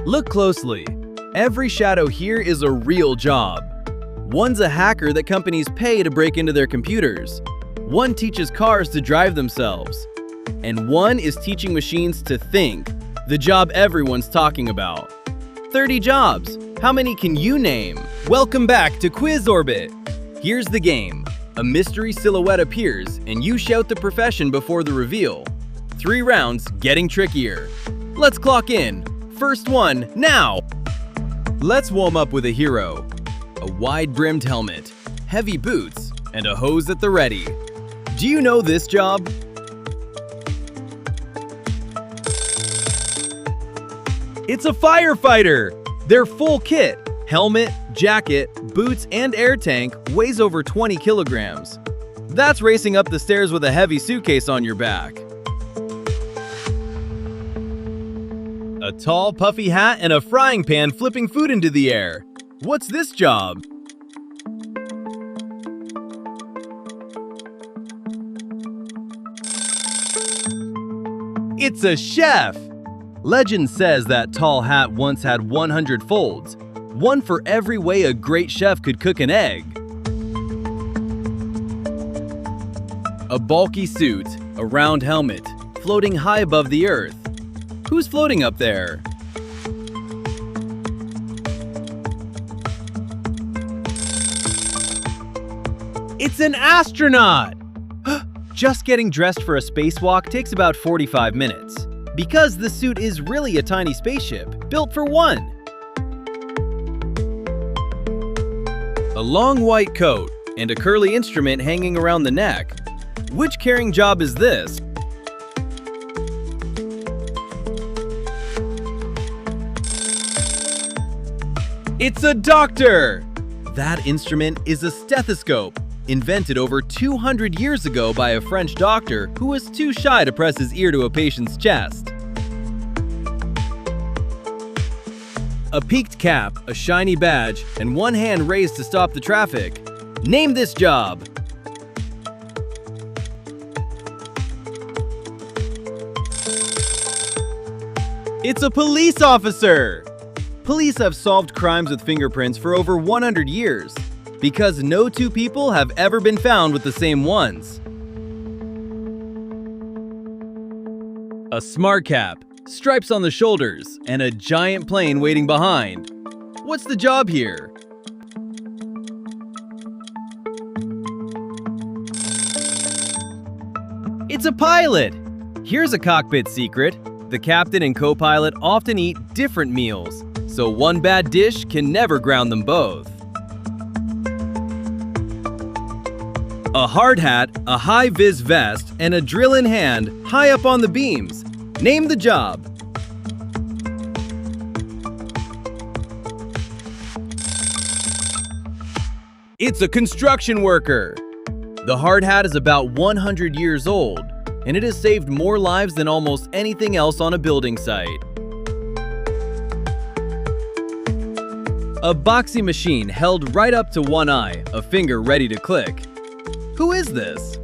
Look closely. Every shadow here is a real job. One's a hacker that companies pay to break into their computers. One teaches cars to drive themselves. And one is teaching machines to think, the job everyone's talking about. 30 jobs. How many can you name? Welcome back to QuizOrbit. Here's the game. A mystery silhouette appears and you shout the profession before the reveal. 3 rounds, getting trickier. Let's clock in. First one, now! Let's warm up with a hero. A wide-brimmed helmet, heavy boots, and a hose at the ready. Do you know this job? It's a firefighter! Their full kit, helmet, jacket, boots, and air tank weighs over 20 kilograms. That's racing up the stairs with a heavy suitcase on your back. A tall, puffy hat and a frying pan flipping food into the air. What's this job? It's a chef! Legend says that tall hat once had 100 folds, one for every way a great chef could cook an egg. A bulky suit, a round helmet, floating high above the earth. Who's floating up there? It's an astronaut! Just getting dressed for a spacewalk takes about 45 minutes. Because the suit is really a tiny spaceship, built for one. A long white coat and a curly instrument hanging around the neck. Which caring job is this? It's a doctor! That instrument is a stethoscope, invented over 200 years ago by a French doctor who was too shy to press his ear to a patient's chest. A peaked cap, a shiny badge, and one hand raised to stop the traffic. Name this job! It's a police officer! Police have solved crimes with fingerprints for over 100 years, because no two people have ever been found with the same ones. A smart cap, stripes on the shoulders, and a giant plane waiting behind. What's the job here? It's a pilot! Here's a cockpit secret. The captain and co-pilot often eat different meals, so one bad dish can never ground them both. A hard hat, a high-vis vest, and a drill in hand high up on the beams. Name the job. It's a construction worker. The hard hat is about 100 years old, and it has saved more lives than almost anything else on a building site. A boxy machine held right up to one eye, a finger ready to click. Who is this?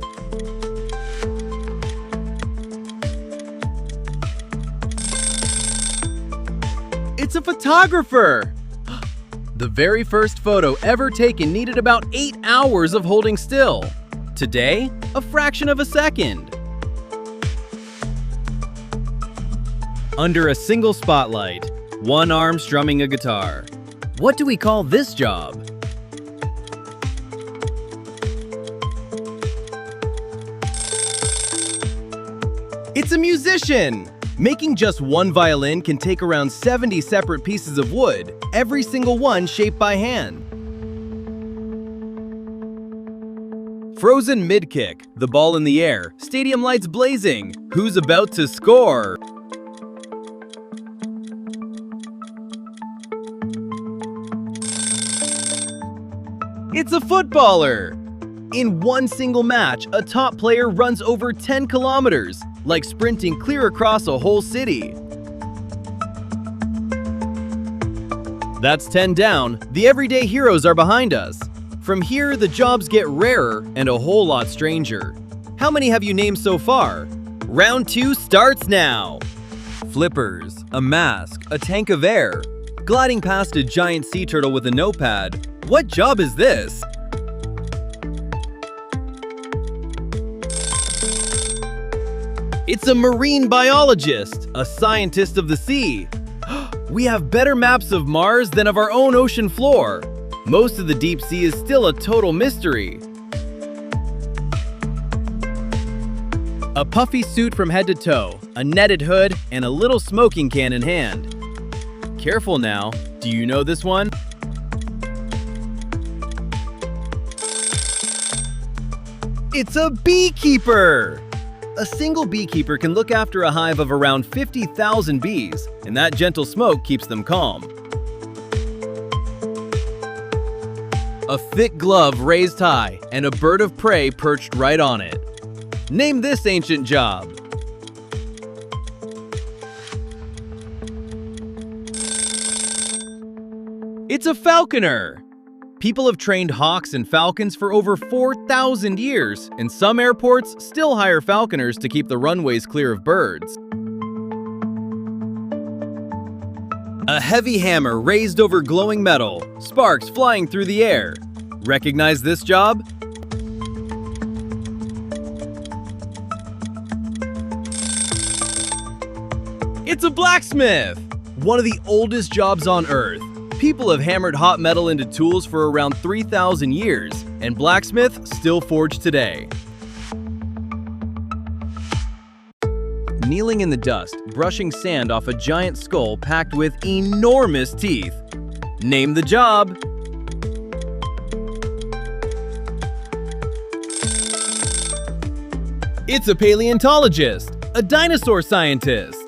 It's a photographer! The very first photo ever taken needed about 8 hours of holding still. Today, a fraction of a second. Under a single spotlight, one arm strumming a guitar. What do we call this job? It's a musician! Making just one violin can take around 70 separate pieces of wood, every single one shaped by hand. Frozen mid-kick, the ball in the air, stadium lights blazing. Who's about to score? It's a footballer! In one single match, a top player runs over 10 kilometers, like sprinting clear across a whole city. That's 10 down. The everyday heroes are behind us. From here, the jobs get rarer and a whole lot stranger. How many have you named so far? Round 2 starts now. Flippers, a mask, a tank of air, gliding past a giant sea turtle with a notepad. What job is this? It's a marine biologist, a scientist of the sea. We have better maps of Mars than of our own ocean floor. Most of the deep sea is still a total mystery. A puffy suit from head to toe, a netted hood, and a little smoking can in hand. Careful now, do you know this one? It's a beekeeper! A single beekeeper can look after a hive of around 50,000 bees, and that gentle smoke keeps them calm. A thick glove raised high, and a bird of prey perched right on it. Name this ancient job. It's a falconer! People have trained hawks and falcons for over 4,000 years, and some airports still hire falconers to keep the runways clear of birds. A heavy hammer raised over glowing metal, sparks flying through the air. Recognize this job? It's a blacksmith! One of the oldest jobs on Earth. People have hammered hot metal into tools for around 3,000 years, and blacksmiths still forge today. Kneeling in the dust, brushing sand off a giant skull packed with enormous teeth. Name the job. It's a paleontologist, a dinosaur scientist.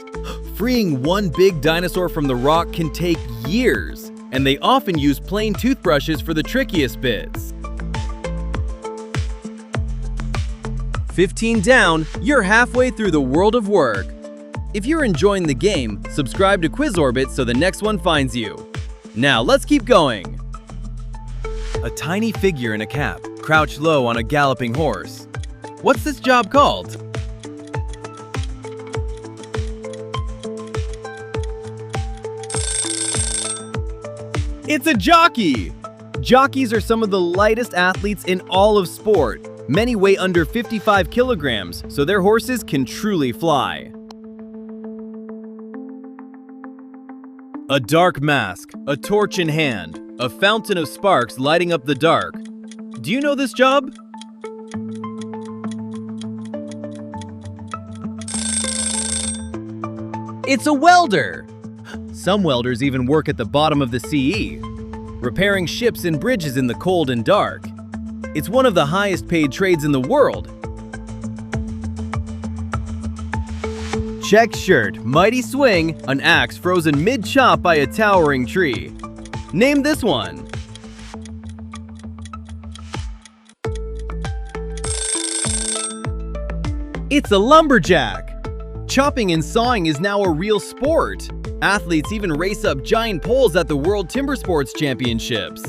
Freeing one big dinosaur from the rock can take years, and they often use plain toothbrushes for the trickiest bits. 15 down, you're halfway through the world of work. If you're enjoying the game, subscribe to QuizOrbit so the next one finds you. Now let's keep going. A tiny figure in a cap, crouched low on a galloping horse. What's this job called? It's a jockey! Jockeys are some of the lightest athletes in all of sport. Many weigh under 55 kilograms, so their horses can truly fly. A dark mask, a torch in hand, a fountain of sparks lighting up the dark. Do you know this job? It's a welder! Some welders even work at the bottom of the sea, repairing ships and bridges in the cold and dark. It's one of the highest paid trades in the world. Checked shirt, mighty swing, an axe frozen mid-chop by a towering tree. Name this one. It's a lumberjack. Chopping and sawing is now a real sport. Athletes even race up giant poles at the World Timber Sports Championships.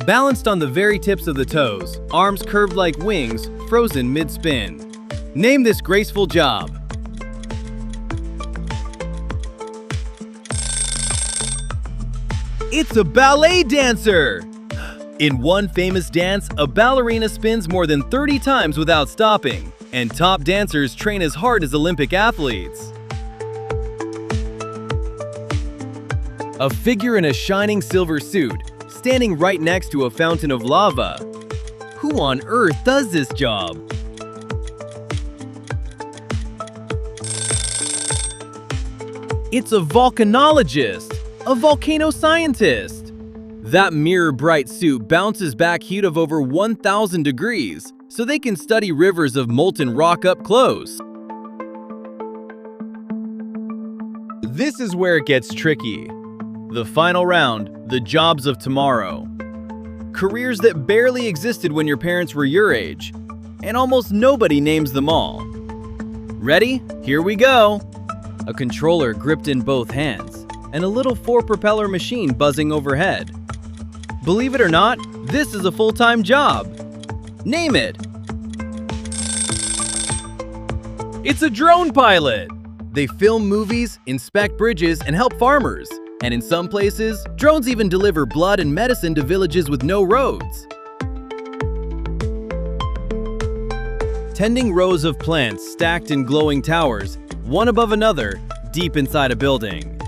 Balanced on the very tips of the toes, arms curved like wings, frozen mid-spin. Name this graceful job. It's a ballet dancer! In one famous dance, a ballerina spins more than 30 times without stopping, and top dancers train as hard as Olympic athletes. A figure in a shining silver suit, standing right next to a fountain of lava. Who on earth does this job? It's a volcanologist, a volcano scientist. That mirror-bright suit bounces back heat of over 1,000 degrees, so they can study rivers of molten rock up close. This is where it gets tricky. The final round, the jobs of tomorrow. Careers that barely existed when your parents were your age, and almost nobody names them all. Ready? Here we go! A controller gripped in both hands, and a little 4-propeller machine buzzing overhead. Believe it or not, this is a full-time job. Name it! It's a drone pilot! They film movies, inspect bridges, and help farmers. And in some places, drones even deliver blood and medicine to villages with no roads. Tending rows of plants stacked in glowing towers, one above another, deep inside a building.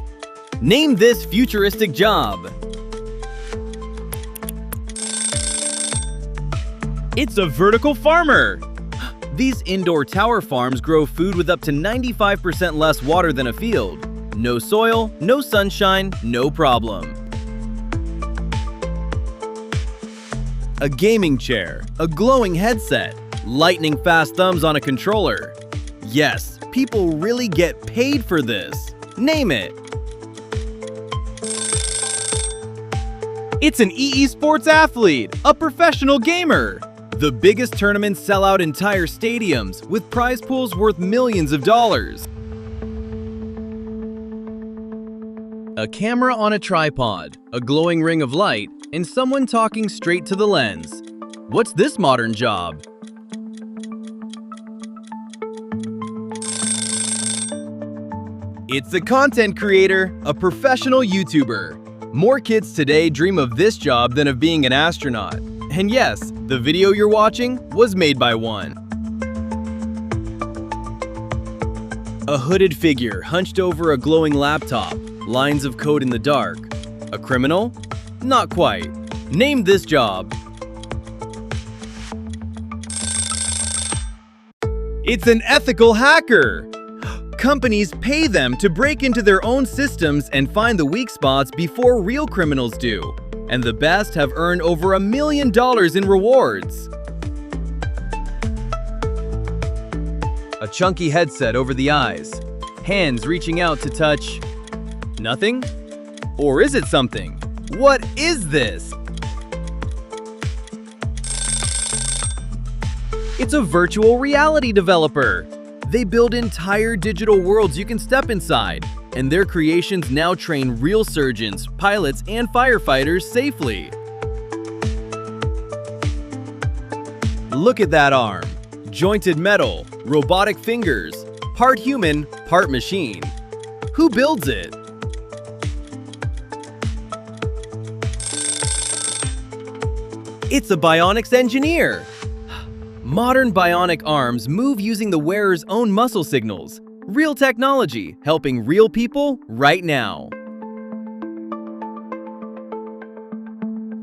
Name this futuristic job. It's a vertical farmer! These indoor tower farms grow food with up to 95% less water than a field. No soil, no sunshine, no problem. A gaming chair, a glowing headset, lightning-fast thumbs on a controller. Yes, people really get paid for this. Name it. It's an EE Sports athlete, a professional gamer. The biggest tournaments sell out entire stadiums with prize pools worth millions of dollars. A camera on a tripod, a glowing ring of light, and someone talking straight to the lens. What's this modern job? It's a content creator, a professional YouTuber. More kids today dream of this job than of being an astronaut. And yes, the video you're watching was made by one. A hooded figure hunched over a glowing laptop, lines of code in the dark. A criminal? Not quite. Name this job. It's an ethical hacker! Companies pay them to break into their own systems and find the weak spots before real criminals do. And the best have earned over $1 million in rewards. A chunky headset over the eyes. Hands reaching out to touch... nothing? Or is it something? What is this? It's a virtual reality developer. They build entire digital worlds you can step inside, and their creations now train real surgeons, pilots, and firefighters safely. Look at that arm. Jointed metal, robotic fingers, part human, part machine. Who builds it? It's a bionics engineer. Modern bionic arms move using the wearer's own muscle signals. Real technology, helping real people right now.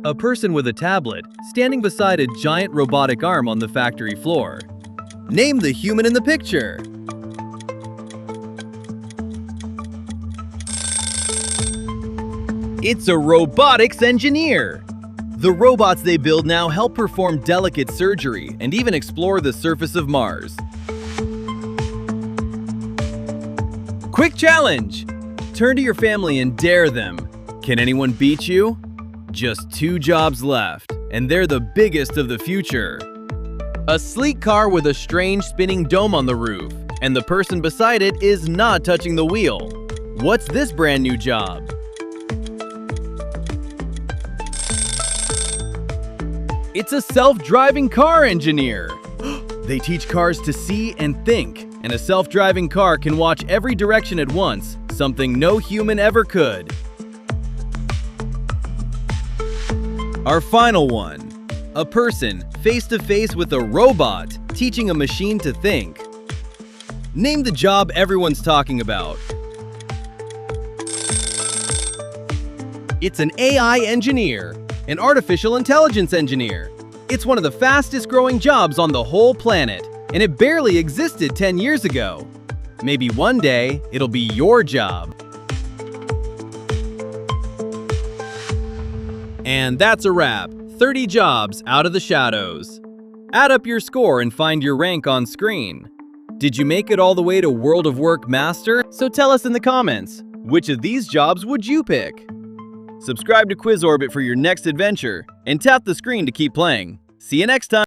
A person with a tablet standing beside a giant robotic arm on the factory floor. Name the human in the picture. It's a robotics engineer. The robots they build now help perform delicate surgery and even explore the surface of Mars. Quick challenge! Turn to your family and dare them. Can anyone beat you? Just 2 jobs left, and they're the biggest of the future. A sleek car with a strange spinning dome on the roof, and the person beside it is not touching the wheel. What's this brand new job? It's a self-driving car engineer. They teach cars to see and think, and a self-driving car can watch every direction at once, something no human ever could. Our final one. A person face-to-face with a robot, teaching a machine to think. Name the job everyone's talking about. It's an AI engineer. An artificial intelligence engineer. It's one of the fastest growing jobs on the whole planet, and it barely existed 10 years ago. Maybe one day, it'll be your job. And that's a wrap. 30 jobs out of the shadows. Add up your score and find your rank on screen. Did you make it all the way to World of Work Master? So tell us in the comments, which of these jobs would you pick? Subscribe to QuizOrbit for your next adventure, and tap the screen to keep playing. See you next time!